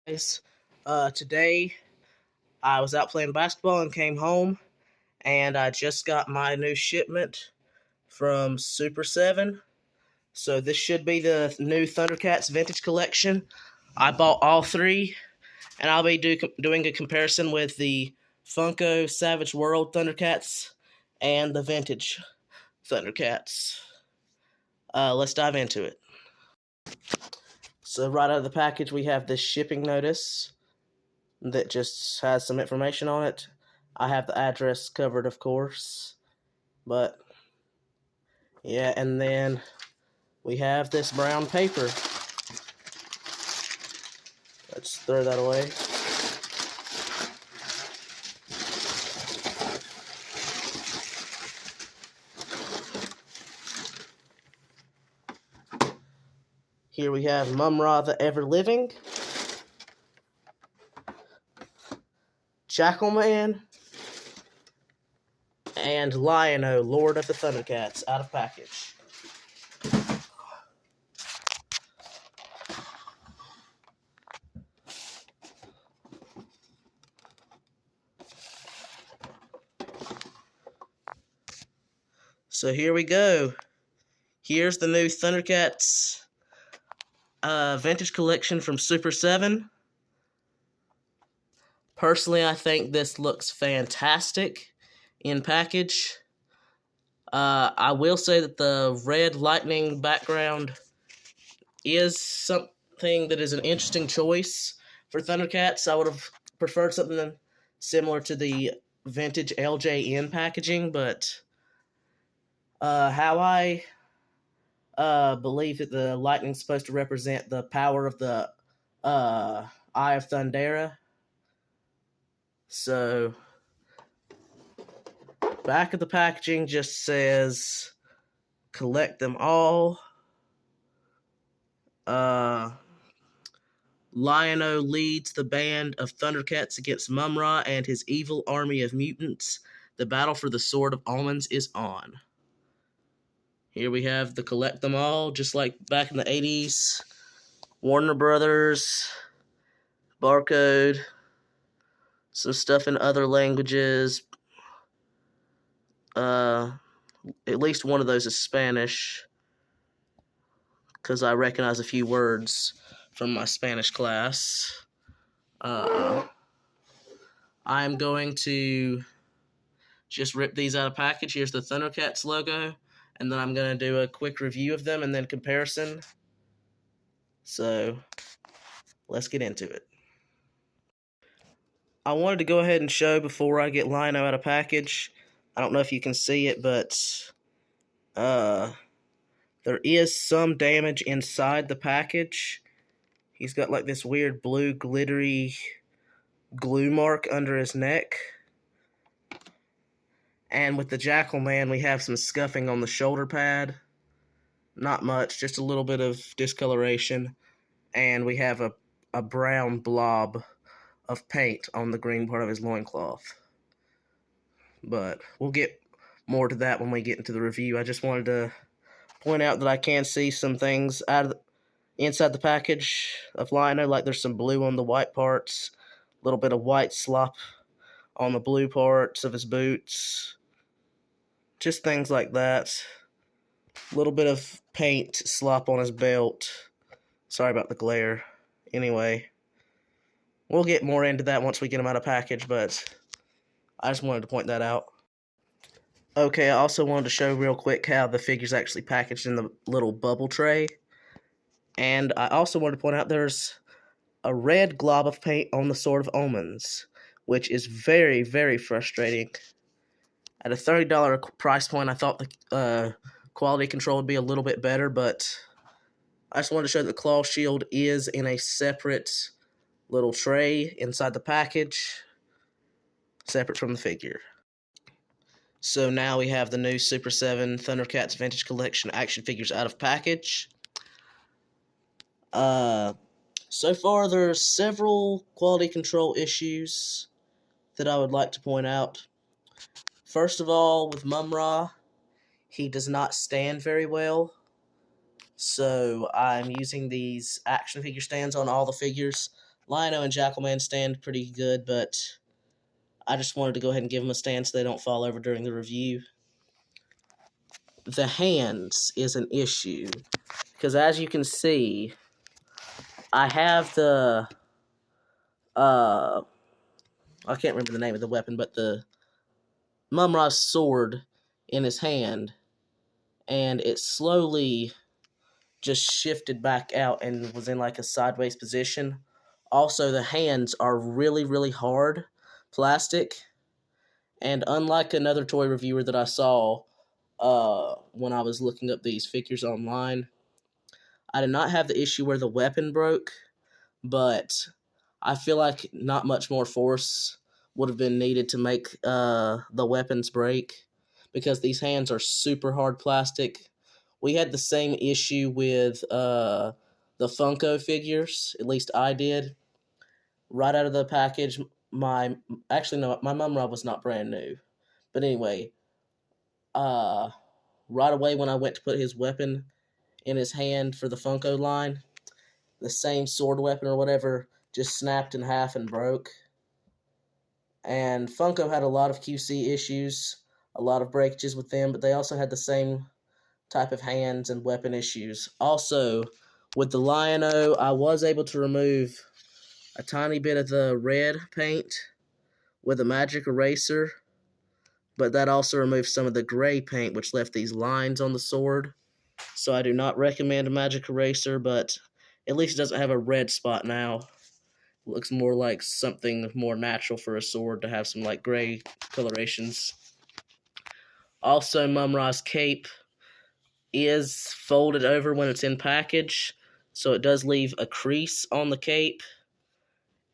Guys, today I was out playing basketball and came home, and I just got my new shipment from Super7. So this should be the new Thundercats vintage collection. I bought all three, and I'll be doing a comparison with the Funko Savage World Thundercats and the vintage Thundercats. Let's dive into it. So right out of the package, we have this shipping notice that just has some information on it. I have the address covered, of course, but yeah, and then we have this brown paper. Let's throw that away. Here we have Mum-Ra the Ever-Living, Jackalman, and Lion-O, Lord of the Thundercats, out of package. So here we go. Here's the new Thundercats vintage collection from Super7. Personally, I think this looks fantastic in package. I will say that the red lightning background is something that is an interesting choice for Thundercats. I would have preferred something similar to the vintage LJN packaging, but how I believe that the lightning's supposed to represent the power of the Eye of Thundera. So, back of the packaging just says, collect them all. Lion-O leads the band of Thundercats against Mum-Ra and his evil army of mutants. The battle for the Sword of Almonds is on. Here we have the collect them all, just like back in the 80s. Warner Brothers, barcode, some stuff in other languages. At least one of those is Spanish, because I recognize a few words from my Spanish class. I'm going to just rip these out of package. Here's the Thundercats logo, and then I'm going to do a quick review of them and then comparison. So, let's get into it. I wanted to go ahead and show before I get Lion-O out of package. I don't know if you can see it, but there is some damage inside the package. He's got like this weird blue glittery glue mark under his neck. And with the Jackalman, we have some scuffing on the shoulder pad. Not much, just a little bit of discoloration. And we have a brown blob of paint on the green part of his loincloth. But we'll get more to that when we get into the review. I just wanted to point out that I can see some things out of inside the package of Lion-O, like there's some blue on the white parts, a little bit of white slop on the blue parts of his boots, just things like that. A little bit of paint slop on his belt. Sorry about the glare. Anyway, we'll get more into that once we get him out of package, but I just wanted to point that out. Okay, I also wanted to show real quick how the figure's actually packaged in the little bubble tray. And I also wanted to point out there's a red glob of paint on the Sword of Omens, which is very, very frustrating. At a $30 price point, I thought the quality control would be a little bit better, but I just wanted to show that the claw shield is in a separate little tray inside the package, separate from the figure. So now we have the new Super7 Thundercats Vintage Collection action figures out of package. So far there's several quality control issues that I would like to point out. First of all, with Mum-Ra, he does not stand very well. So I'm using these action figure stands on all the figures. Lion-O and Jackalman stand pretty good, but I just wanted to go ahead and give them a stand so they don't fall over during the review. The hands is an issue, because as you can see, I have the, I can't remember the name of the weapon, but the Mum-Ra's sword in his hand, and it slowly just shifted back out and was in like a sideways position. Also, the hands are really, really hard plastic, and unlike another toy reviewer that I saw when I was looking up these figures online, I did not have the issue where the weapon broke, but I feel like not much more force would have been needed to make the weapons break, because these hands are super hard plastic. We had the same issue with the Funko figures, at least I did. Right out of the package, my Mum-Ra was not brand new. But anyway, right away when I went to put his weapon in his hand for the Funko line, the same sword weapon or whatever just snapped in half and broke. And Funko had a lot of QC issues, a lot of breakages with them, but they also had the same type of hands and weapon issues. Also, with the Lion-O, I was able to remove a tiny bit of the red paint with a magic eraser, but that also removed some of the gray paint, which left these lines on the sword. So I do not recommend a magic eraser, but at least it doesn't have a red spot now. It looks more like something more natural for a sword to have some like gray colorations. Also, Mum-Ra's cape is folded over when it's in package, so it does leave a crease on the cape,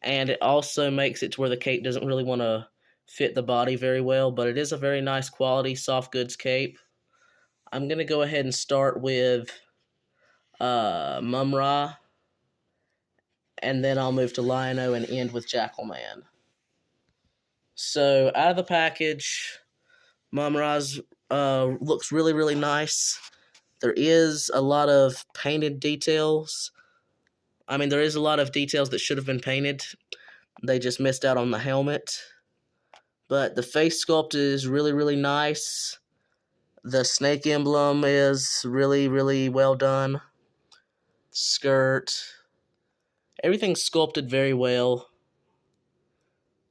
and it also makes it to where the cape doesn't really want to fit the body very well, but it is a very nice quality soft goods cape. I'm going to go ahead and start with Mum-Ra, and then I'll move to Lion-O and end with Jackalman. So, out of the package, Mum-Ra's looks really, really nice. There is a lot of painted details. I mean, there is a lot of details that should have been painted. They just missed out on the helmet. But the face sculpt is really, really nice. The snake emblem is really, really well done. Skirt. Everything's sculpted very well.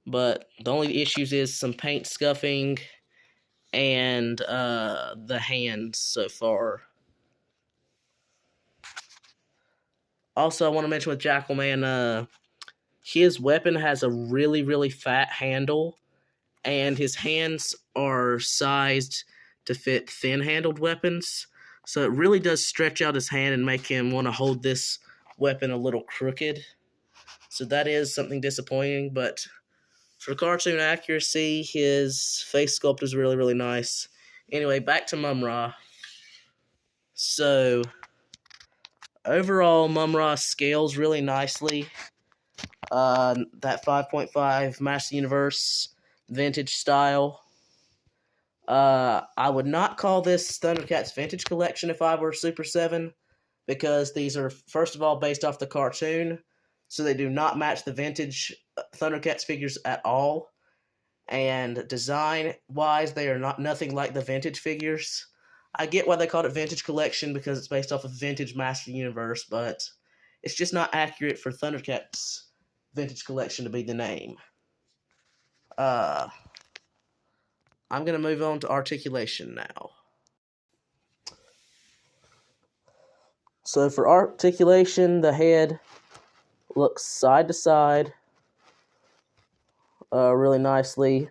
But the only issues is some paint scuffing and the hands so far. Also, I want to mention with Jackalman, his weapon has a really, really fat handle, and his hands are sized to fit thin-handled weapons, so it really does stretch out his hand and make him want to hold this weapon a little crooked. So that is something disappointing, but for cartoon accuracy, his face sculpt is really, really nice. Anyway, back to Mum-Ra. So, overall, Mum-Ra scales really nicely. That 5.5 Master Universe vintage style. I would not call this Thundercats Vintage Collection if I were Super7, because these are, first of all, based off the cartoon, so they do not match the vintage Thundercats figures at all. And design-wise, they are nothing like the vintage figures. I get why they called it Vintage Collection, because it's based off of Vintage Master Universe, but it's just not accurate for Thundercats Vintage Collection to be the name. I'm going to move on to articulation now. So for articulation, the head looks side to side really nicely.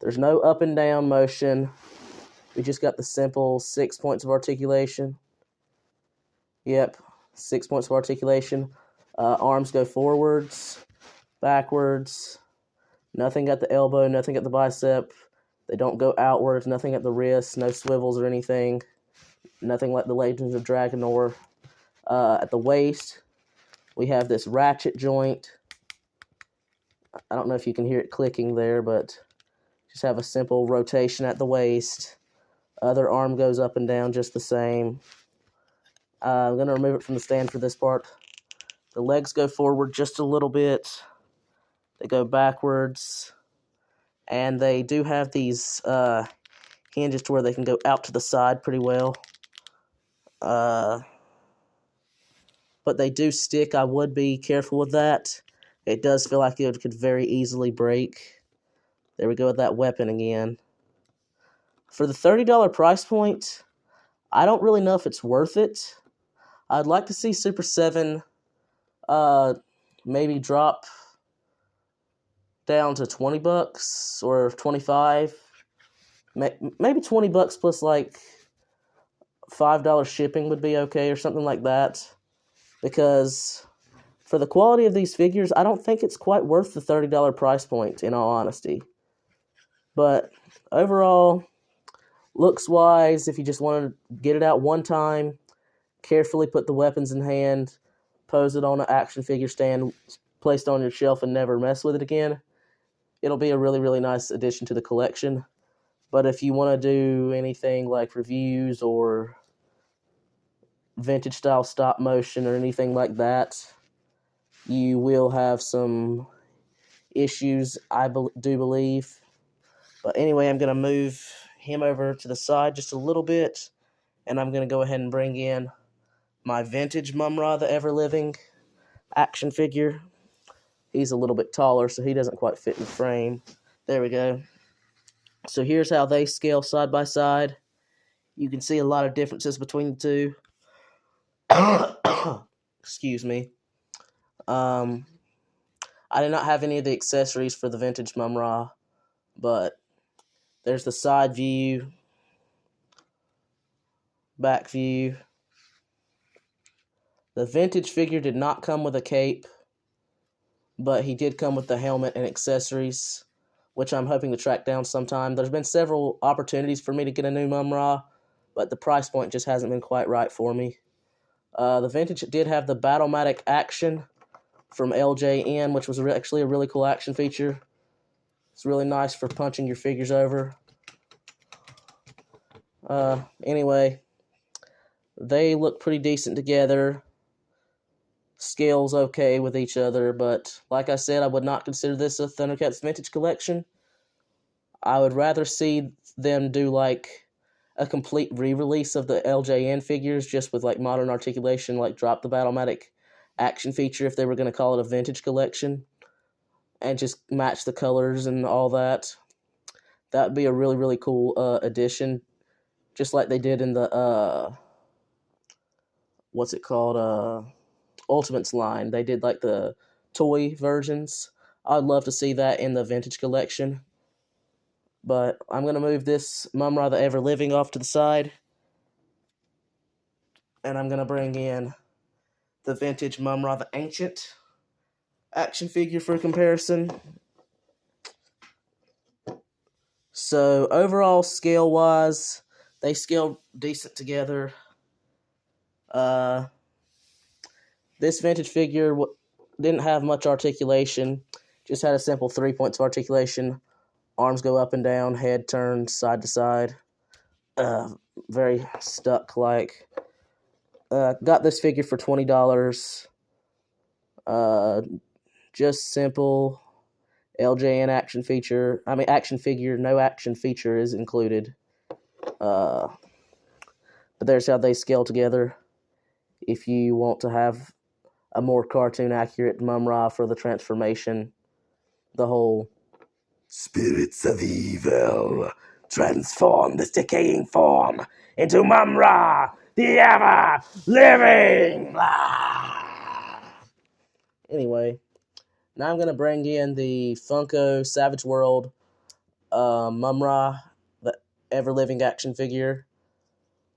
There's no up and down motion. We just got the simple 6 points of articulation. Yep, 6 points of articulation. Arms go forwards, backwards. Nothing at the elbow, nothing at the bicep. They don't go outwards, nothing at the wrist, no swivels or anything. Nothing like the Legends of Dragonor. At the waist, we have this ratchet joint. I don't know if you can hear it clicking there, but just have a simple rotation at the waist. Other arm goes up and down just the same. I'm going to remove it from the stand for this part. The legs go forward just a little bit. They go backwards. And they do have these hinges to where they can go out to the side pretty well. But they do stick. I would be careful with that. It does feel like it could very easily break. There we go with that weapon again. For the $30 price point, I don't really know if it's worth it. I'd like to see Super7 maybe drop down to $20 or 25. Maybe $20 plus like $5 shipping would be okay or something like that. Because for the quality of these figures, I don't think it's quite worth the $30 price point, in all honesty. But overall, looks-wise, if you just want to get it out one time, carefully put the weapons in hand, pose it on an action figure stand, placed on your shelf, and never mess with it again, it'll be a really, really nice addition to the collection. But if you want to do anything like reviews or vintage-style stop motion or anything like that, you will have some issues, I do believe. But anyway, I'm going to move him over to the side just a little bit, and I'm going to go ahead and bring in my vintage Mum-Ra, the Ever-Living action figure. He's a little bit taller, so he doesn't quite fit in the frame. There we go. So here's how they scale side by side. You can see a lot of differences between the two. Excuse me. I did not have any of the accessories for the vintage Mum-Ra, but there's the side view, back view. The vintage figure did not come with a cape, but he did come with the helmet and accessories, which I'm hoping to track down sometime. There's been several opportunities for me to get a new Mum-Ra, but the price point just hasn't been quite right for me. The vintage did have the Battlematic action from LJN, which was actually a really cool action feature. It's really nice for punching your figures over. Anyway, they look pretty decent together. Scale's okay with each other, but like I said, I would not consider this a Thundercats vintage collection. I would rather see them do like a complete re-release of the LJN figures just with like modern articulation, like drop the Battlematic action feature if they were going to call it a vintage collection, and just match the colors and all that. That would be a really, really cool addition, just like they did in the, what's it called, Ultimates line. They did like the toy versions. I'd love to see that in the vintage collection. But I'm going to move this Mum-Ra the Ever-Living off to the side, and I'm going to bring in the vintage Mum-Ra the Ancient action figure for comparison. So overall, scale-wise, they scale decent together. This vintage figure didn't have much articulation, just had a simple 3 points of articulation. Arms go up and down, head turns side to side. Very stuck-like. Got this figure for $20. Just simple LJN action figure. No action feature is included. But there's how they scale together. If you want to have a more cartoon-accurate Mum-Ra for the transformation, the whole spirits of evil transform this decaying form into Mum-Ra, the Ever-Living. Anyway, now I'm going to bring in the Funko Savage World Mum-Ra, the Ever-Living action figure.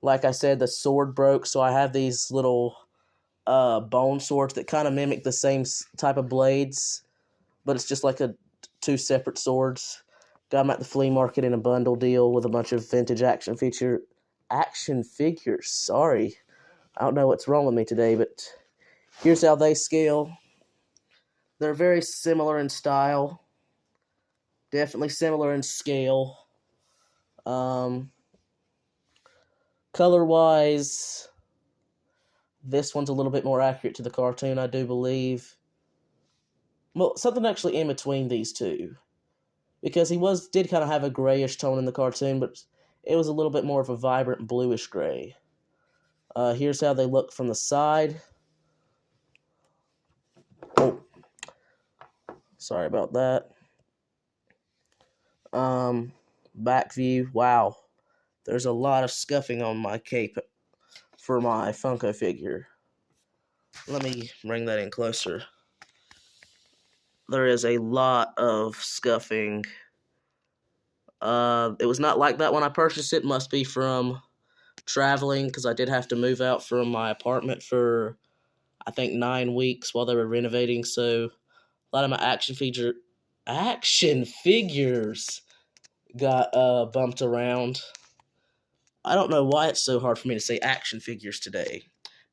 Like I said, the sword broke, so I have these little bone swords that kind of mimic the same type of blades, but it's just like two separate swords. Got them at the flea market in a bundle deal with a bunch of vintage action figures. Sorry, I don't know what's wrong with me today, but here's how they scale. They're very similar in style, definitely similar in scale. Color-wise, This one's a little bit more accurate to the cartoon, I do believe. Well, something actually in between these two. Because he did kind of have a grayish tone in the cartoon, but it was a little bit more of a vibrant bluish gray. Here's how they look from the side. Oh, sorry about that. Back view. Wow, there's a lot of scuffing on my cape for my Funko figure. Let me bring that in closer. There is a lot of scuffing. It was not like that when I purchased it. Must be from traveling, because I did have to move out from my apartment for, I think, 9 weeks while they were renovating, so a lot of my action figures got bumped around. I don't know why it's so hard for me to say action figures today.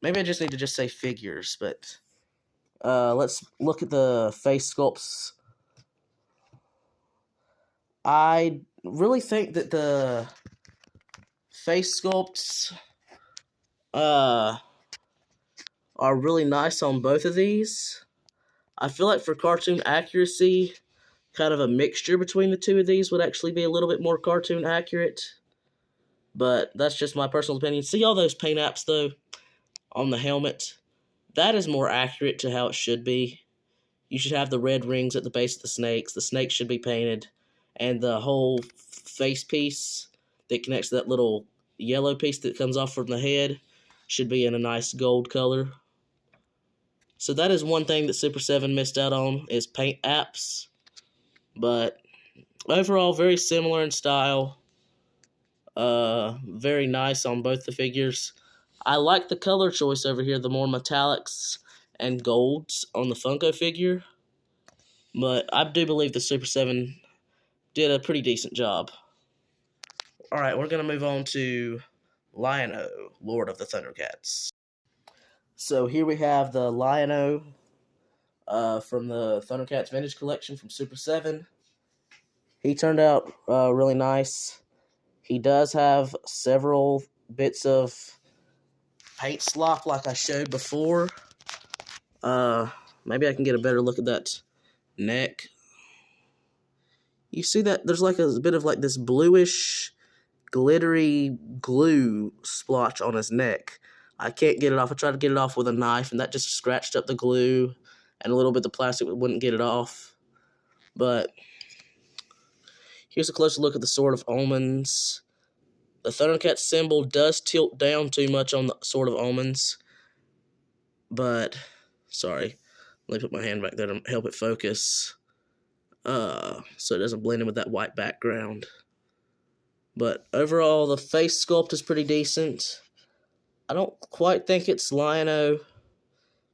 Maybe I just need to just say figures, but let's look at the face sculpts. I really think that the face sculpts are really nice on both of these. I feel like for cartoon accuracy, kind of a mixture between the two of these would actually be a little bit more cartoon accurate. But that's just my personal opinion. See all those paint apps, though, on the helmet? That is more accurate to how it should be. You should have the red rings at the base of the snakes. The snakes should be painted. And the whole face piece that connects to that little yellow piece that comes off from the head should be in a nice gold color. So that is one thing that Super7 missed out on, is paint apps. But overall, very similar in style. Very nice on both the figures. I like the color choice over here, the more metallics and golds on the Funko figure. But I do believe the Super7 did a pretty decent job. Alright, we're going to move on to Lion-O, Lord of the Thundercats. So here we have the Lion-O from the Thundercats Vintage Collection from Super7. He turned out really nice. He does have several bits of paint slop like I showed before. Maybe I can get a better look at that neck. You see that there's like a bit of like this bluish glittery glue splotch on his neck. I can't get it off. I tried to get it off with a knife, and that just scratched up the glue, and a little bit of the plastic wouldn't get it off. But here's a closer look at the Sword of Omens. The Thundercats symbol does tilt down too much on the Sword of Omens. But, sorry, let me put my hand back there to help it focus. So it doesn't blend in with that white background. But overall, the face sculpt is pretty decent. I don't quite think it's Lion-O,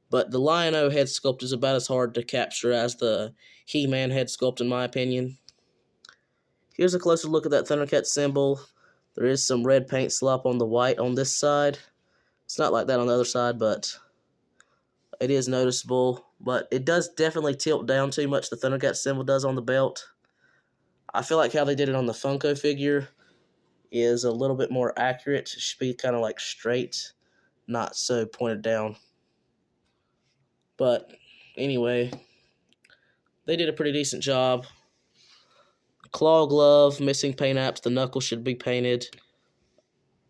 but the Lion-O head sculpt is about as hard to capture as the He-Man head sculpt, in my opinion. Here's a closer look at that Thundercat symbol. There is some red paint slop on the white on this side. It's not like that on the other side, but it is noticeable. But it does definitely tilt down too much, the Thundercat symbol does on the belt. I feel like how they did it on the Funko figure is a little bit more accurate. It should be kind of like straight, not so pointed down. But anyway, they did a pretty decent job. Claw glove, missing paint apps, the knuckles should be painted.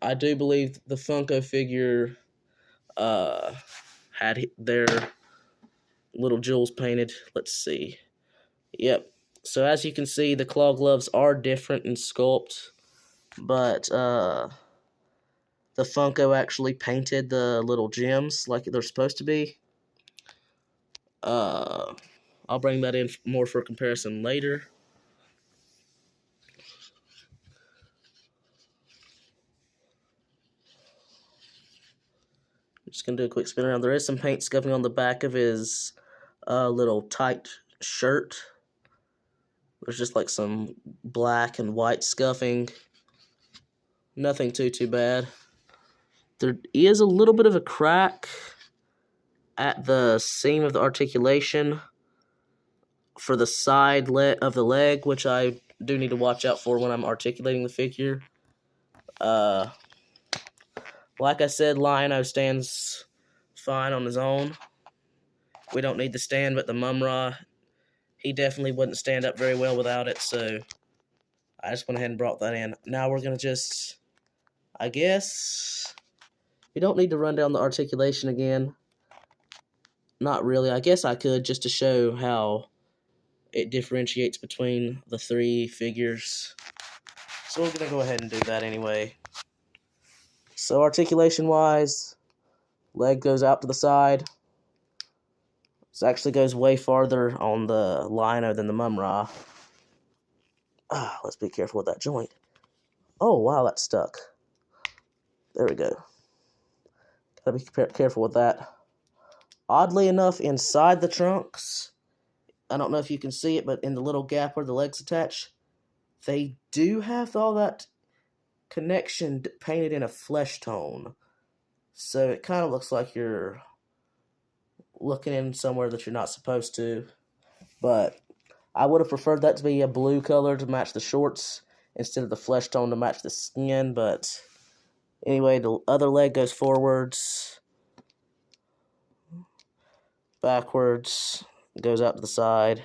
I do believe the Funko figure had their little jewels painted. Let's see. Yep. So as you can see, the claw gloves are different in sculpt, but the Funko actually painted the little gems like they're supposed to be. I'll bring that in more for comparison later. I'm just going to do a quick spin around. There is some paint scuffing on the back of his little tight shirt. There's just like some black and white scuffing. Nothing too bad. There is a little bit of a crack at the seam of the articulation for the side of the leg, which I do need to watch out for when I'm articulating the figure. Like I said, Lion-O stands fine on his own. We don't need the stand, but the Mum-Ra, he definitely wouldn't stand up very well without it, so I just went ahead and brought that in. Now we're going to just, I guess, we don't need to run down the articulation again. Not really. I guess I could, just to show how it differentiates between the three figures. So we're going to go ahead and do that anyway. So articulation-wise, leg goes out to the side. This actually goes way farther on the lino than the Mum-Ra. Let's be careful with that joint. Oh, wow, that's stuck. There we go. Gotta be careful with that. Oddly enough, inside the trunks, I don't know if you can see it, but in the little gap where the legs attach, they do have all that connection painted in a flesh tone. So it kind of looks like you're looking in somewhere that you're not supposed to. But I would have preferred that to be a blue color to match the shorts instead of the flesh tone to match the skin. But anyway, the other leg goes forwards, backwards, goes out to the side,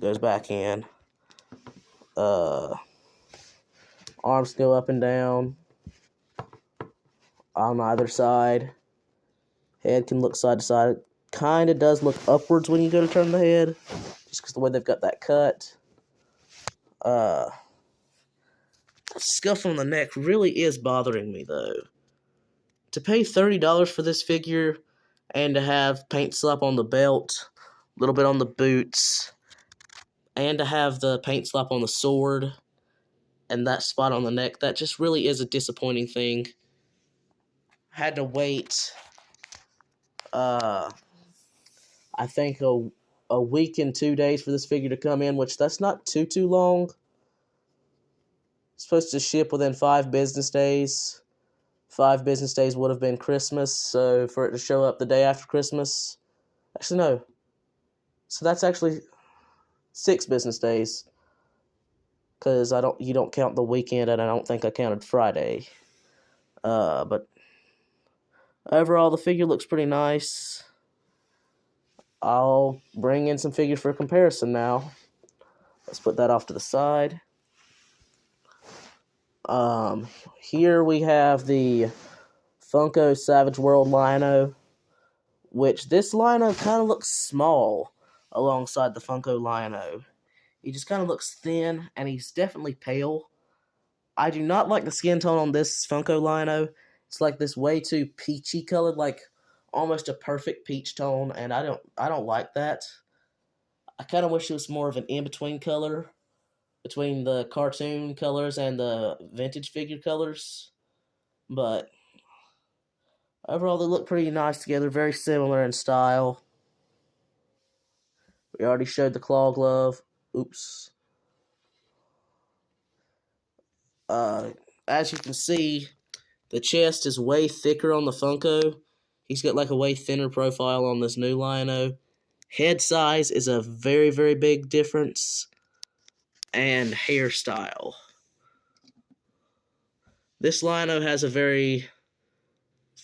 goes back in. Arms go up and down on either side. Head can look side to side. It kind of does look upwards when you go to turn the head, just because the way they've got that cut. That scuff on the neck really is bothering me, though. To pay $30 for this figure and to have paint slap on the belt, a little bit on the boots, and to have the paint slap on the sword and that spot on the neck, that just really is a disappointing thing. Had to wait, I think a week and 2 days for this figure to come in, which that's not too long. It's supposed to ship within 5 business days. 5 business days would have been Christmas, so for it to show up the day after Christmas, actually no. So that's actually 6 business days, because you don't count the weekend, and I don't think I counted Friday. But overall, the figure looks pretty nice. I'll bring in some figures for comparison now. Let's put that off to the side. Here we have the Funko Savage World Lino, which this Lino kind of looks small alongside the Funko Lino. He just kind of looks thin, and he's definitely pale. I do not like the skin tone on this Funko Lino. It's like this way too peachy colored, like almost a perfect peach tone, and I don't like that. I kind of wish it was more of an in-between color between the cartoon colors and the vintage figure colors. But overall, they look pretty nice together, very similar in style. We already showed the claw glove. Oops. As you can see, the chest is way thicker on the Funko. He's got like a way thinner profile on this new Lino. Head size is a very, very big difference. And hairstyle. This Lino has a very,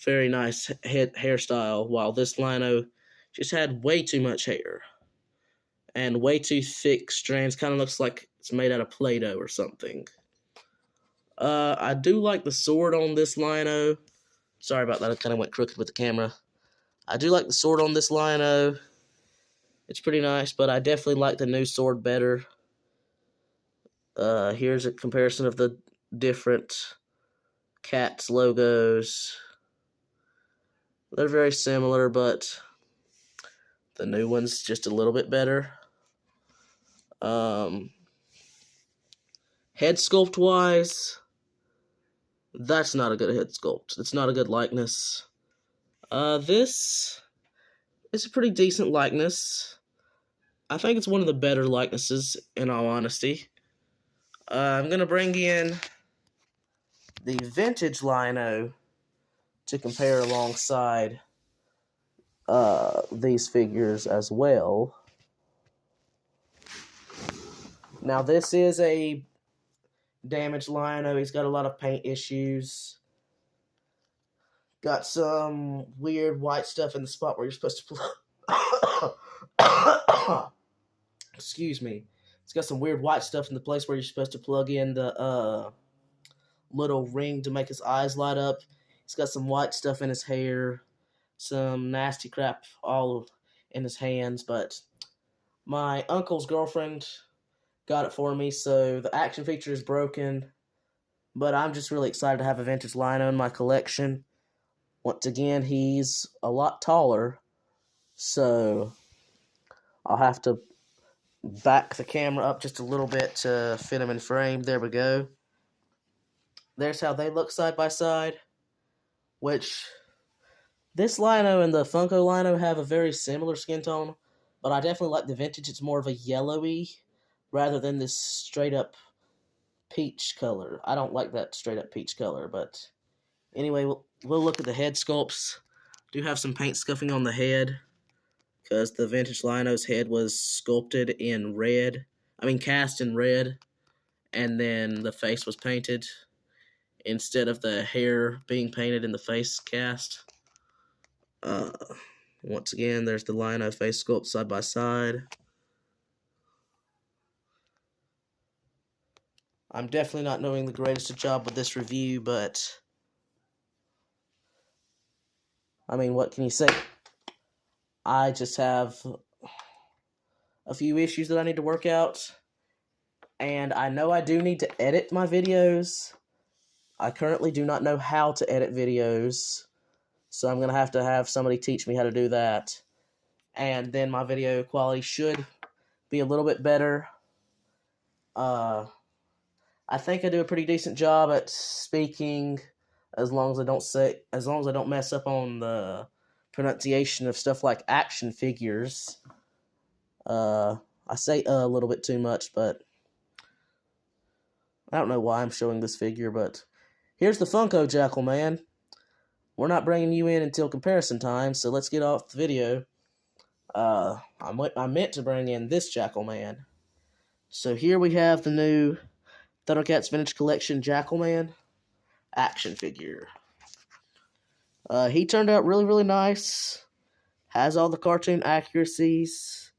very nice hairstyle, while this Lino just had way too much hair. And way too thick strands. Kind of looks like it's made out of Play-Doh or something. I do like the sword on this Lino. Sorry about that, I kind of went crooked with the camera. I do like the sword on this Lino. It's pretty nice, but I definitely like the new sword better. Here's a comparison of the different Cats logos. They're very similar, but the new one's just a little bit better. Head sculpt wise, that's not a good head sculpt. It's not a good likeness. This is a pretty decent likeness. I think it's one of the better likenesses, in all honesty. I'm going to bring in the vintage Lino to compare alongside these figures as well. Now, this is a damaged Lino. He's got a lot of paint issues. Got some weird white stuff in the spot where you're supposed to plug. Excuse me. It's got some weird white stuff in the place where you're supposed to plug in the little ring to make his eyes light up. He's got some white stuff in his hair, some nasty crap all in his hands, but my uncle's girlfriend got it for me, so the action feature is broken, but I'm just really excited to have a vintage Lino in my collection. Once again, he's a lot taller, so I'll have to back the camera up just a little bit to fit him in frame. There we go. There's how they look side by side, which this Lino and the Funko Lino have a very similar skin tone, but I definitely like the vintage. It's more of a yellowy rather than this straight up peach color. I don't like that straight up peach color, but anyway, we'll look at the head sculpts. Do have some paint scuffing on the head because the vintage Lino's head was sculpted in red. Cast in red, and then the face was painted instead of the hair being painted in the face cast. Once again, there's the Lino face sculpt side by side. I'm definitely not doing the greatest job with this review, but what can you say? I just have a few issues that I need to work out, and I know I do need to edit my videos. I currently do not know how to edit videos, so I'm going to have somebody teach me how to do that, and then my video quality should be a little bit better. I think I do a pretty decent job at speaking, as long as I don't mess up on the pronunciation of stuff like action figures. I say a little bit too much, but I don't know why I'm showing this figure, but here's the Funko Jackal Man. We're not bringing you in until comparison time, so let's get off the video. I meant to bring in this Jackal Man. So here we have the new Thundercats Vintage Collection Jackal Man action figure. He turned out really, really nice. Has all the cartoon accuracies.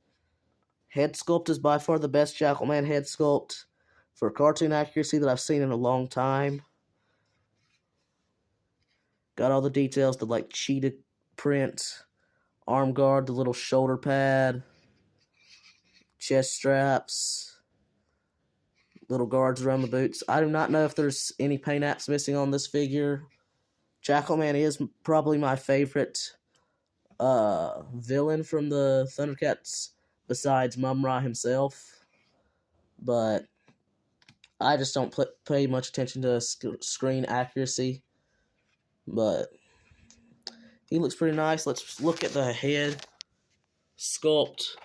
Head sculpt is by far the best Jackal Man head sculpt for cartoon accuracy that I've seen in a long time. Got all the details, the cheetah print, arm guard, the little shoulder pad, chest straps, little guards around the boots. I do not know if there's any paint apps missing on this figure. Jackal Man is probably my favorite villain from the Thundercats besides Mum-Ra himself, but I just don't pay much attention to screen accuracy, but he looks pretty nice. Let's look at the head sculpt.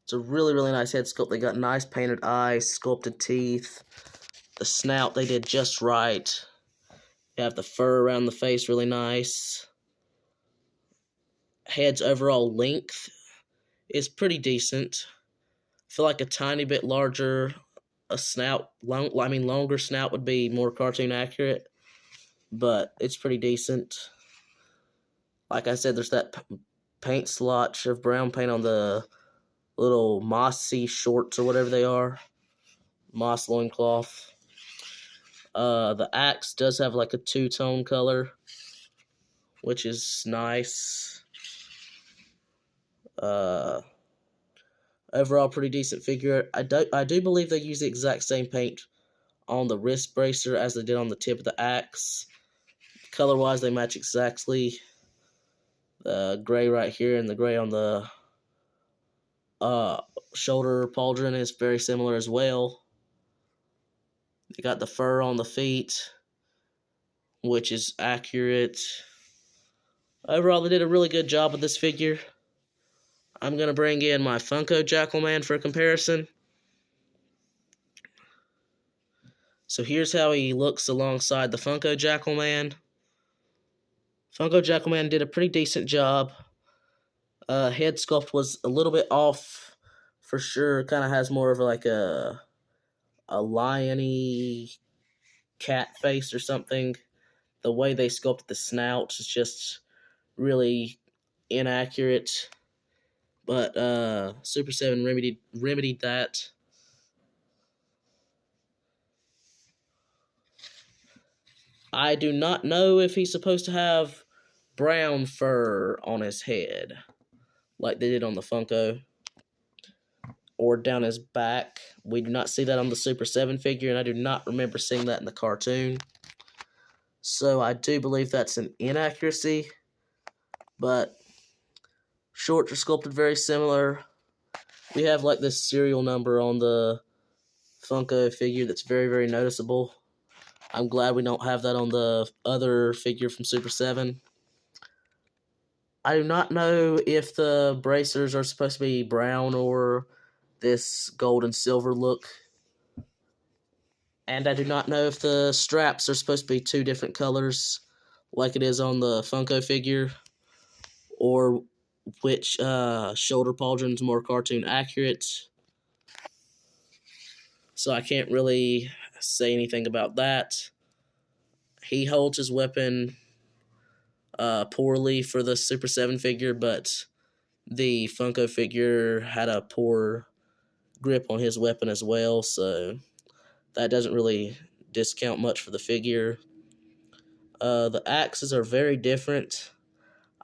It's a really, really nice head sculpt. They got nice painted eyes, sculpted teeth. The snout they did just right. You have the fur around the face, really nice. Head's overall length is pretty decent. I feel like a tiny bit larger, longer snout would be more cartoon accurate, but it's pretty decent. Like I said, there's that paint splotch of brown paint on the little mossy shorts or whatever they are. Moss loincloth. The axe does have a two-tone color, which is nice. Overall, pretty decent figure. I do believe they use the exact same paint on the wrist bracer as they did on the tip of the axe. Color-wise, they match exactly. The gray right here and the gray on the shoulder pauldron is very similar as well. They got the fur on the feet, which is accurate. Overall, they did a really good job with this figure. I'm going to bring in my Funko Jackal Man for comparison. So here's how he looks alongside the Funko Jackal Man. Funko Jackal Man did a pretty decent job. Head sculpt was a little bit off for sure. Kind of has more of a lion-y cat face or something. the way they sculpted the snout is just really inaccurate. But Super 7 remedied that. I do not know if he's supposed to have brown fur on his head, like they did on the Funko, or down his back. We do not see that on the Super 7 figure, and I do not remember seeing that in the cartoon. So I do believe that's an inaccuracy, but shorts are sculpted very similar. We have like this serial number on the Funko figure that's very, very noticeable. I'm glad we don't have that on the other figure from Super 7. I do not know if the bracers are supposed to be brown or this gold and silver look. And I do not know if the straps are supposed to be two different colors, like it is on the Funko figure, or which shoulder pauldron's more cartoon accurate. So I can't really say anything about that. He holds his weapon poorly for the Super 7 figure, but the Funko figure had a poor grip on his weapon as well, so that doesn't really discount much for the figure. The axes are very different.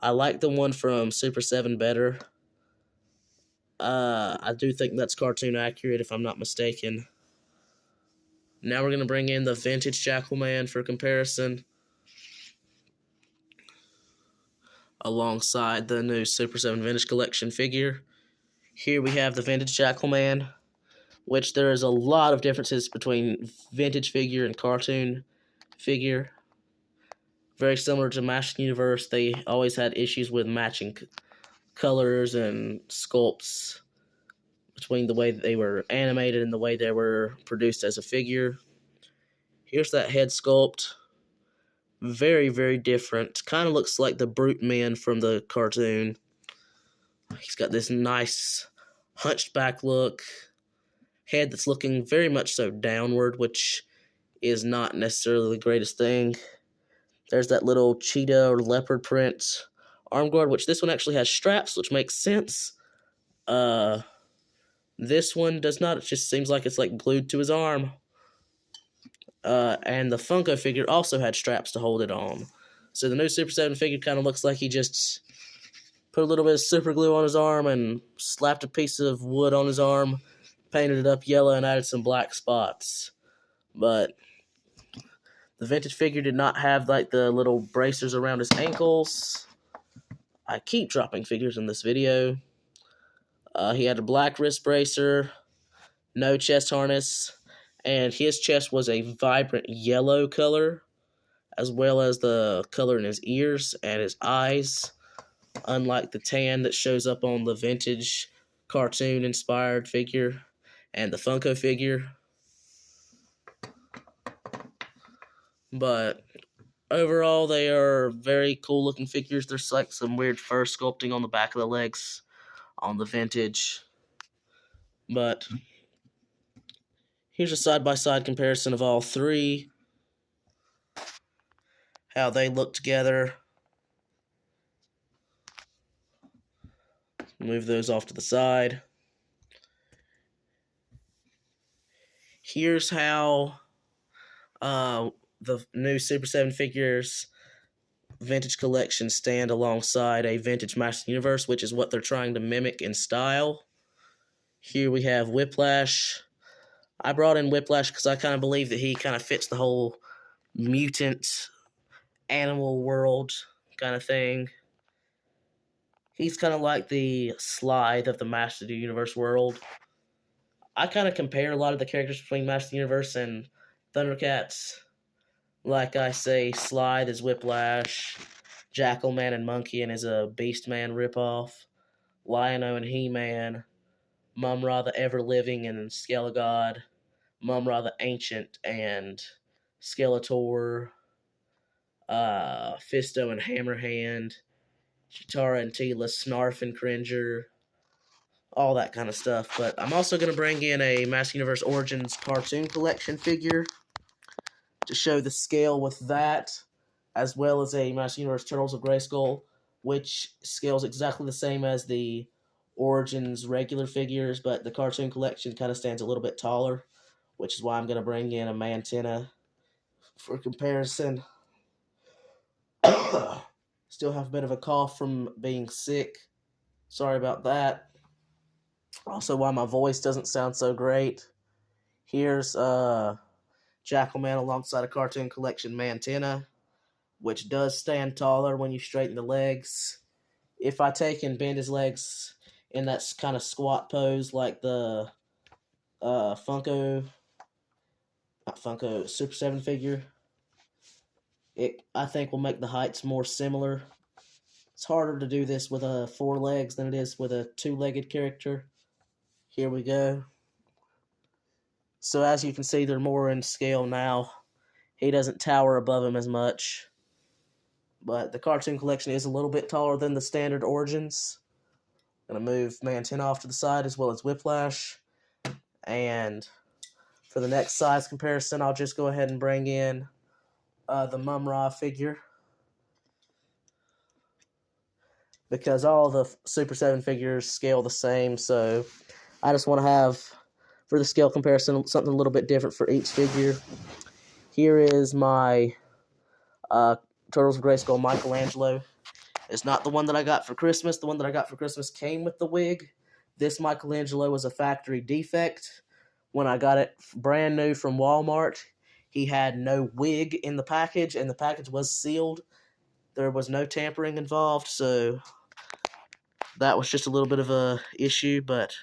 I like the one from Super 7 better. I do think that's cartoon accurate, if I'm not mistaken. Now we're going to bring in the vintage Jackalman for comparison, alongside the new Super 7 Vintage Collection figure. Here we have the vintage Jackalman, which there is a lot of differences between vintage figure and cartoon figure. Very similar to Masters Universe, they always had issues with matching colors and sculpts between the way that they were animated and the way they were produced as a figure. Here's that head sculpt. Very, very different. Kind of looks like the Brute Man from the cartoon. He's got this nice hunched back look. Head that's looking very much so downward, which is not necessarily the greatest thing. There's that little cheetah or leopard print arm guard, which this one actually has straps, which makes sense. This one does not. It just seems like it's like glued to his arm. And the Funko figure also had straps to hold it on. So the new Super 7 figure kind of looks like he just put a little bit of super glue on his arm and slapped a piece of wood on his arm, painted it up yellow, and added some black spots. But the vintage figure did not have like the little bracers around his ankles. I keep dropping figures in this video. He had a black wrist bracer, no chest harness, and his chest was a vibrant yellow color, as well as the color in his ears and his eyes, unlike the tan that shows up on the vintage cartoon-inspired figure and the Funko figure. But overall, they are very cool-looking figures. There's like some weird fur sculpting on the back of the legs on the vintage. But here's a side-by-side comparison of all three, how they look together. Move those off to the side. Here's how the new Super 7 figures vintage collection stand alongside a vintage Master Universe, which is what they're trying to mimic in style. Here we have Whiplash. I brought in Whiplash because I kind of believe that he kind of fits the whole mutant animal world kind of thing. He's kind of like the Slithe of the Master of the Universe world. I kind of compare a lot of the characters between Master of the Universe and Thundercats. Like I say, Slithe is Whiplash, Jackalman and Monkey is a Beastman ripoff, Lion-O and He-Man, Mum-Ra the Ever-Living and Skelegod, Mum-Ra the Ancient and Skeletor, Fisto and Hammerhand, Chitara and Tila, Snarf and Cringer, all that kind of stuff. But I'm also going to bring in a Master Universe Origins cartoon collection figure to show the scale with that, as well as a Master Universe Turtles of Grayskull, which scales exactly the same as the Origins regular figures, but the cartoon collection kind of stands a little bit taller, which is why I'm going to bring in a Mantenna for comparison. Still have a bit of a cough from being sick. Sorry about that. Also, why my voice doesn't sound so great. Here's Jackalman alongside a cartoon collection Mantenna, which does stand taller when you straighten the legs. If I take and bend his legs in that kind of squat pose like the Super 7 figure, it I think will make the heights more similar. It's harder to do this with 4 legs than it is with a 2-legged character. Here we go. So as you can see, they're more in scale now. He doesn't tower above him as much. But the cartoon collection is a little bit taller than the standard Origins. I'm going to move Mantenna off to the side as well as Whiplash. And for the next size comparison, I'll just go ahead and bring in the Mum-Ra figure. Because all the Super 7 figures scale the same, so I just want to have, for the scale comparison, something a little bit different for each figure. Here is my Turtles of Grayskull Michelangelo. It's not the one that I got for Christmas. The one that I got for Christmas came with the wig. This Michelangelo was a factory defect. When I got it brand new from Walmart, he had no wig in the package, and the package was sealed. There was no tampering involved, so that was just a little bit of a issue, but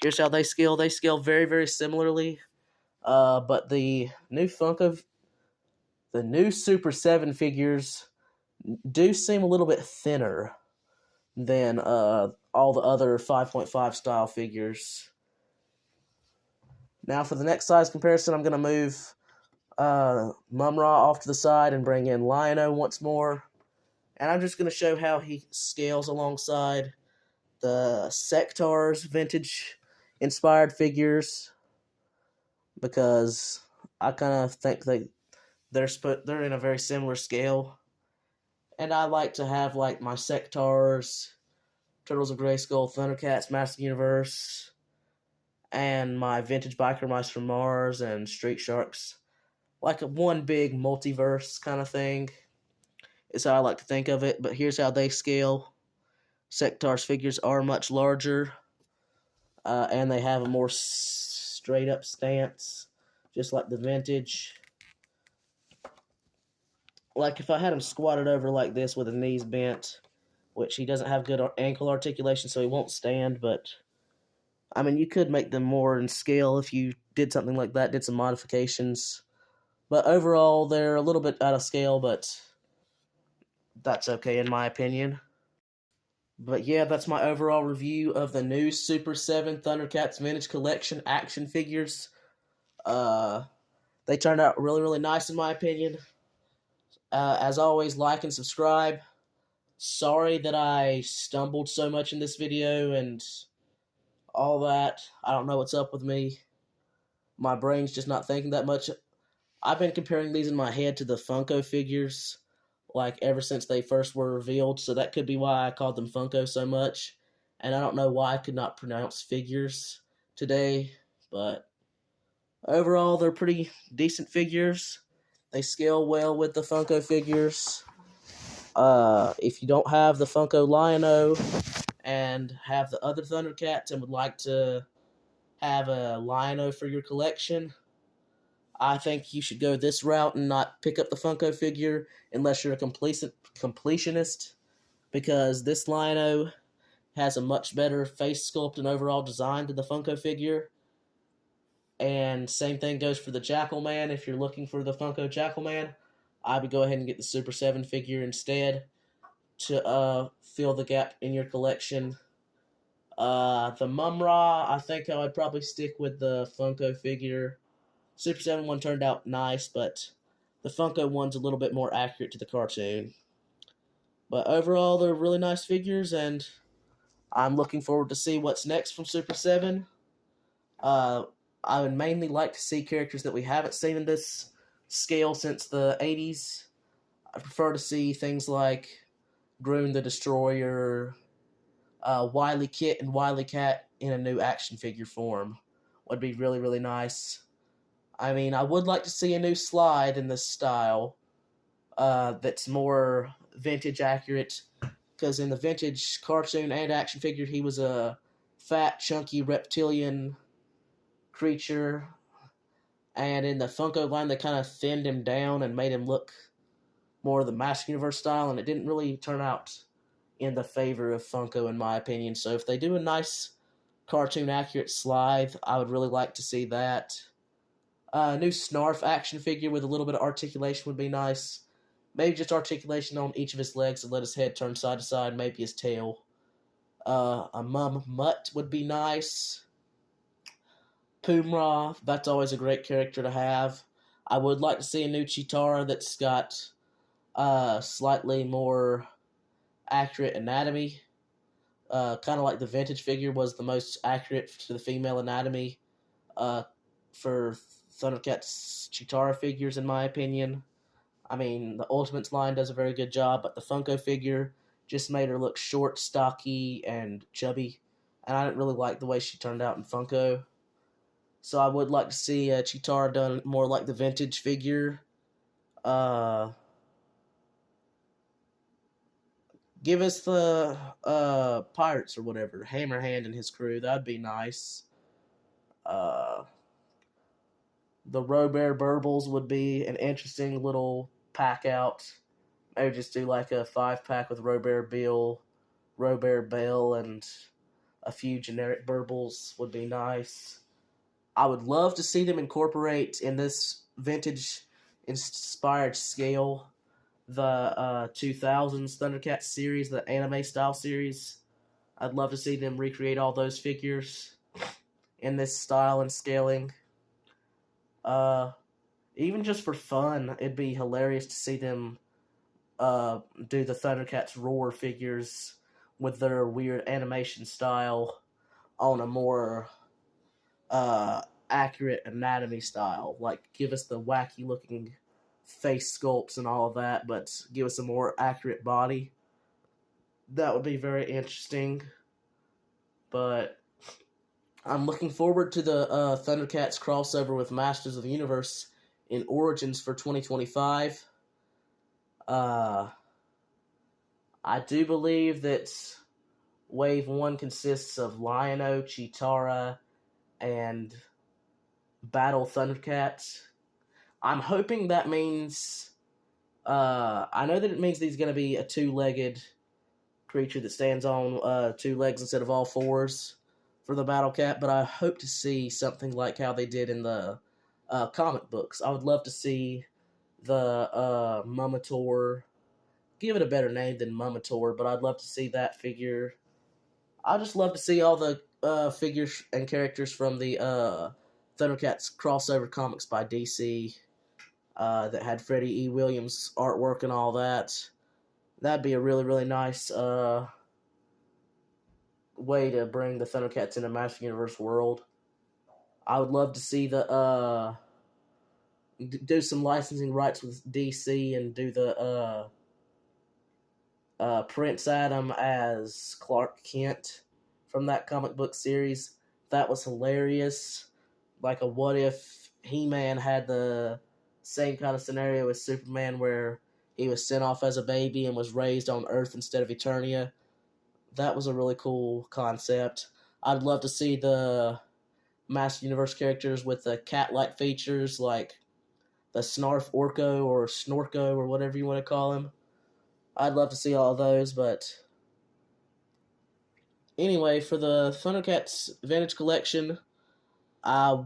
here's how they scale. They scale very, very similarly, but the new Super 7 figures do seem a little bit thinner than all the other 5.5 style figures. Now for the next size comparison, I'm going to move Mum-Ra off to the side and bring in Lion-O once more. And I'm just going to show how he scales alongside the Sectaurs vintage-inspired figures, because I kind of think they're in a very similar scale. And I like to have like my Sectaurs, Turtles of Grayskull, Thundercats, Master Universe, and my vintage biker mice from Mars and Street Sharks, like a one big multiverse kind of thing, is how I like to think of it. But here's how they scale. Sectaurs figures are much larger, and they have a more straight up stance, just like the vintage. Like if I had him squatted over like this with his knees bent, which he doesn't have good ankle articulation, so he won't stand, but I mean, you could make them more in scale if you did something like that, did some modifications. But overall, they're a little bit out of scale, but that's okay in my opinion. But yeah, that's my overall review of the new Super 7 Thundercats Vintage Collection action figures. They turned out really, really nice in my opinion. As always, like and subscribe. Sorry that I stumbled so much in this video and all that. I don't know what's up with me. My brain's just not thinking that much. I've been comparing these in my head to the Funko figures, like ever since they first were revealed, so that could be why I called them Funko so much. And I don't know why I could not pronounce figures today, but overall they're pretty decent figures. They scale well with the Funko figures. If you don't have the Funko Lion-O and have the other Thundercats and would like to have a Lion-O for your collection, I think you should go this route and not pick up the Funko figure unless you're a completionist, because this Lion-O has a much better face sculpt and overall design than the Funko figure. And same thing goes for the Jackalman. If you're looking for the Funko Jackalman, I would go ahead and get the Super 7 figure instead to fill the gap in your collection. The Mum-Ra, I think I would probably stick with the Funko figure. Super 7 one turned out nice, but the Funko one's a little bit more accurate to the cartoon. But overall, they're really nice figures, and I'm looking forward to see what's next from Super 7. I would mainly like to see characters that we haven't seen in this scale since the 80s. I prefer to see things like Groon the Destroyer, Wily Kit and Wily Cat in a new action figure form. Would be really, really nice. I mean, I would like to see a new Slide in this style that's more vintage accurate, because in the vintage cartoon and action figure, he was a fat, chunky reptilian creature, and in the Funko line, they kind of thinned him down and made him look more of the Master Universe style, and it didn't really turn out in the favor of Funko, in my opinion. So if they do a nice cartoon accurate Slide, I would really like to see that. A new Snarf action figure with a little bit of articulation would be nice. Maybe just articulation on each of his legs and let his head turn side to side, maybe his tail. A Mum Mutt would be nice. Poomra, that's always a great character to have. I would like to see a new Chitara that's got slightly more accurate anatomy. Kind of like the vintage figure was the most accurate to the female anatomy for Thundercats Chitara figures, in my opinion. I mean, the Ultimates line does a very good job, but the Funko figure just made her look short, stocky, and chubby, and I didn't really like the way she turned out in Funko. So I would like to see Chitara done more like the vintage figure. Give us the Pirates or whatever, Hammerhand and his crew. That'd be nice. The Robert Burbles would be an interesting little pack out. Maybe just do like a 5-pack with Robert Bill, Robert Bell, and a few generic Burbles would be nice. I would love to see them incorporate in this vintage inspired scale the 2000s Thundercats series, the anime style series. I'd love to see them recreate all those figures in this style and scaling. Even just for fun, it'd be hilarious to see them do the Thundercats Roar figures with their weird animation style on a more accurate anatomy style. Like, give us the wacky looking face sculpts and all of that, but give us a more accurate body. That would be very interesting. But I'm looking forward to the Thundercats crossover with Masters of the Universe in Origins for 2025. I do believe that Wave 1 consists of Lion-O, Chitara, and Battle Thundercats. I'm hoping that means... I know that it means he's going to be a 2-legged creature that stands on 2 legs instead of all 4s for the Battle Cat, but I hope to see something like how they did in the comic books. I would love to see the Mummator. Give it a better name than Mummator, but I'd love to see that figure. I'd just love to see all the figures and characters from the Thundercats crossover comics by DC that had Freddie E. Williams artwork and all that. That'd be a really, really nice way to bring the Thundercats into Master Universe world. I would love to see the do some licensing rights with DC and do the Prince Adam as Clark Kent from that comic book series. That was hilarious. Like a what if He-Man had the same kind of scenario as Superman where he was sent off as a baby and was raised on Earth instead of Eternia. That was a really cool concept. I'd love to see the Master Universe characters with the cat-like features like the Snarf Orko or Snorko or whatever you want to call him. I'd love to see all of those, but anyway, for the Thundercats Vintage Collection, I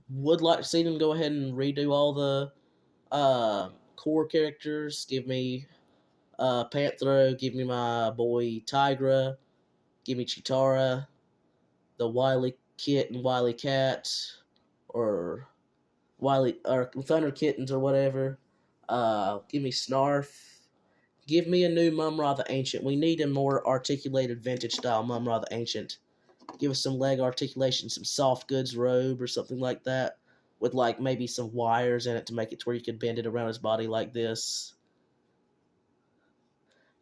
would like to see them go ahead and redo all the core characters. Give me Panthro, give me my boy Tigra, give me Chitara, the Wily Kit and Wily Cat, or Thunder Kittens or whatever. Give me Snarf. Give me a new Mum-Ra the Ancient. We need a more articulated vintage style Mum-Ra the Ancient. Give us some leg articulation, some soft goods robe or something like that, with like maybe some wires in it to make it to where you could bend it around his body like this.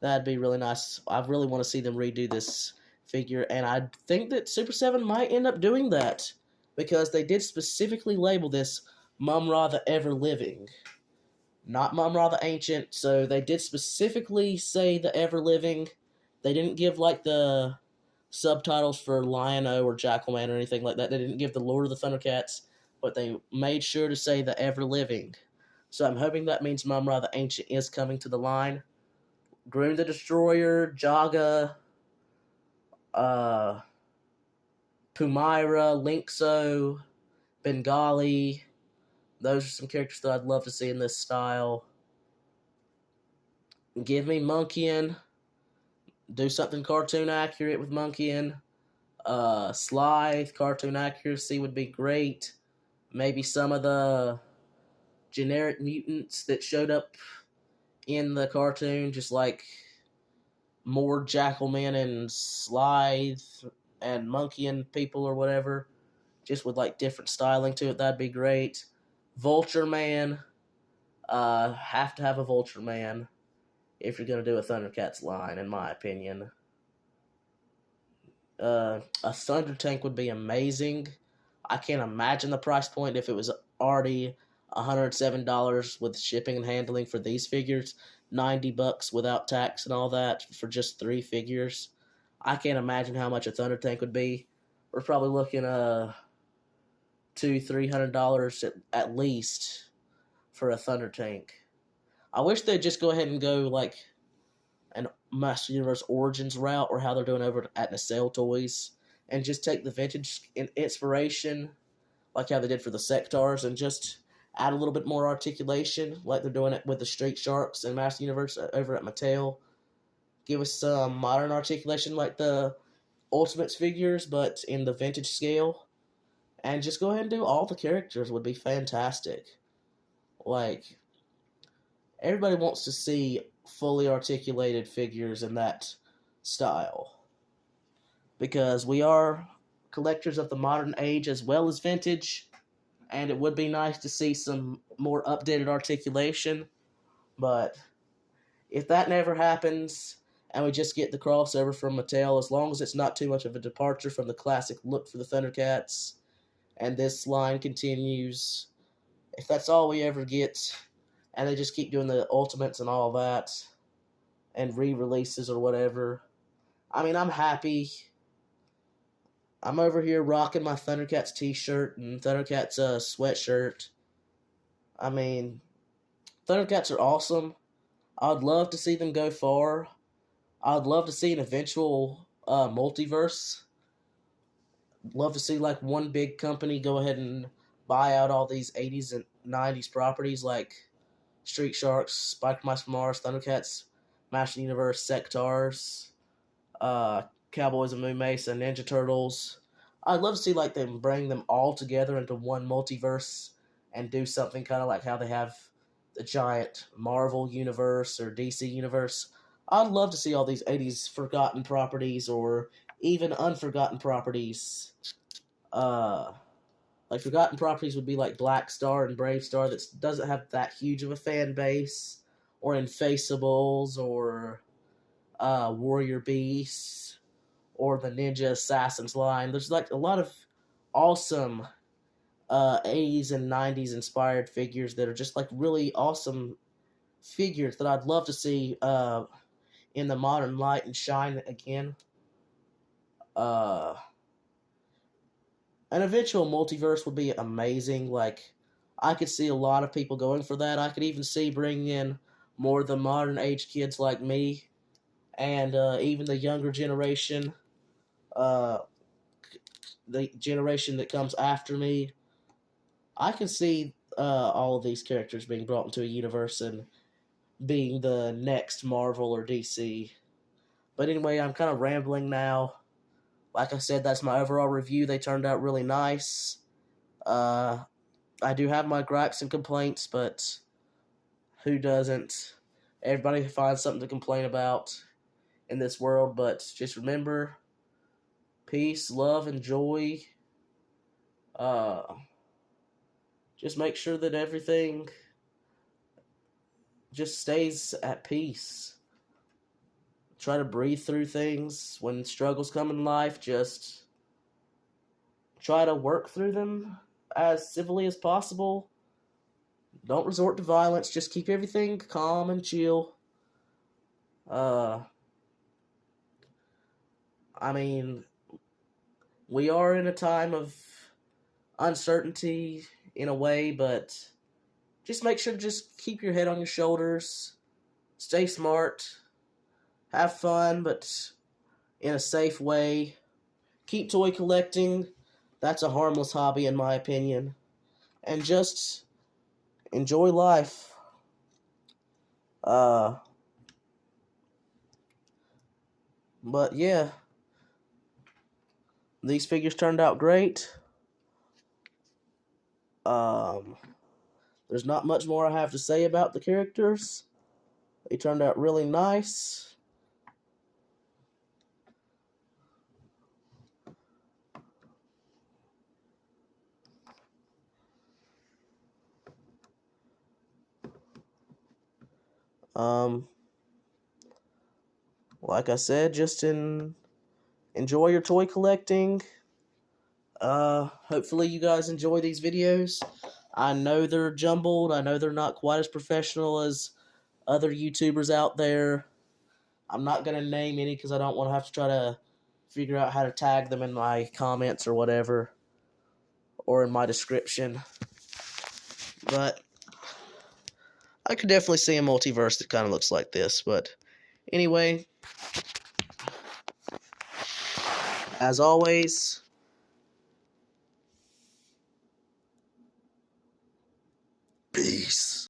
That'd be really nice. I really want to see them redo this figure, and I think that Super 7 might end up doing that because they did specifically label this Mum-Ra the Ever Living, not Mum-Ra the Ancient. So they did specifically say the Ever Living. They didn't give like the subtitles for Lion-O or Jackalman or anything like that. They didn't give the Lord of the Thundercats, but they made sure to say the Ever Living. So I'm hoping that means Mum-Ra the Ancient is coming to the line. Groom the Destroyer, Jaga, uh, Pumaira, Linkso, Bengali. Those are some characters that I'd love to see in this style. Give me Monkeyin. Do something cartoon accurate with Monkeyin. Slythe, cartoon accuracy would be great. Maybe some of the generic mutants that showed up in the cartoon, just like more Jackalman and Slythe and Monkeyin people or whatever, just with like different styling to it. That'd be great. Vulture Man, have to have a Vulture Man if you're gonna do a Thundercats line, in my opinion. A Thunder Tank would be amazing. I can't imagine the price point if it was already $107 with shipping and handling for these figures, $90 without tax and all that for just 3 figures. I can't imagine how much a Thunder Tank would be. We're probably looking $200-300 at least for a Thunder Tank. I wish they'd just go ahead and go like an Master Universe Origins route, or how they're doing over at Nacelle Toys, and just take the vintage inspiration, like how they did for the Sectars, and just add a little bit more articulation, like they're doing it with the Street Sharks and Master Universe over at Mattel. Give us some modern articulation like the Ultimates figures, but in the vintage scale. And just go ahead and do all the characters would be fantastic. Like, everybody wants to see fully articulated figures in that style, because we are collectors of the modern age as well as vintage, and it would be nice to see some more updated articulation. But if that never happens and we just get the crossover from Mattel, as long as it's not too much of a departure from the classic look for the Thundercats, and this line continues, if that's all we ever get, and they just keep doing the Ultimates and all that, and re-releases or whatever, I mean, I'm happy. I'm over here rocking my Thundercats t-shirt and Thundercats sweatshirt. I mean, Thundercats are awesome. I'd love to see them go far. I'd love to see an eventual multiverse. Love to see like one big company go ahead and buy out all these 80s and 90s properties like Street Sharks, Spider Mice from Mars, Thundercats, Master Universe, Sectars, Cowboys of Moon Mesa, Ninja Turtles. I'd love to see like them bring them all together into one multiverse and do something kind of like how they have the giant Marvel universe or DC universe. I'd love to see all these 80s forgotten properties or even unforgotten properties. Like forgotten properties would be like Black Star and Brave Star that doesn't have that huge of a fan base, or Infaceables, or Warrior Beasts, or the Ninja Assassins line. There's like a lot of awesome 80s and 90s inspired figures that are just like really awesome figures that I'd love to see in the modern light and shine again. An eventual multiverse would be amazing. Like, I could see a lot of people going for that. I could even see bringing in more of the modern age kids like me, and even the younger generation, uh, the generation that comes after me. I can see all of these characters being brought into a universe and being the next Marvel or DC. But anyway, I'm kind of rambling now. Like I said, that's my overall review. They turned out really nice. I do have my gripes and complaints, but who doesn't? Everybody finds something to complain about in this world, but just remember, peace, love, and joy. Just make sure that everything just stays at peace. try to breathe through things. When struggles come in life, just try to work through them as civilly as possible. Don't resort to violence. Just keep everything calm and chill. Uh, I mean, we are in a time of uncertainty in a way, but just make sure to just keep your head on your shoulders, stay smart, have fun, but in a safe way. Keep toy collecting. That's a harmless hobby, in my opinion. And just enjoy life. Uh, but yeah, these figures turned out great. Um, there's not much more I have to say about the characters. They turned out really nice. Um, like I said, just enjoy your toy collecting. Hopefully you guys enjoy these videos. I know they're jumbled. I know they're not quite as professional as other YouTubers out there. I'm not going to name any because I don't want to have to try to figure out how to tag them in my comments or whatever, or in my description. But I could definitely see a multiverse that kind of looks like this. But anyway, as always, peace.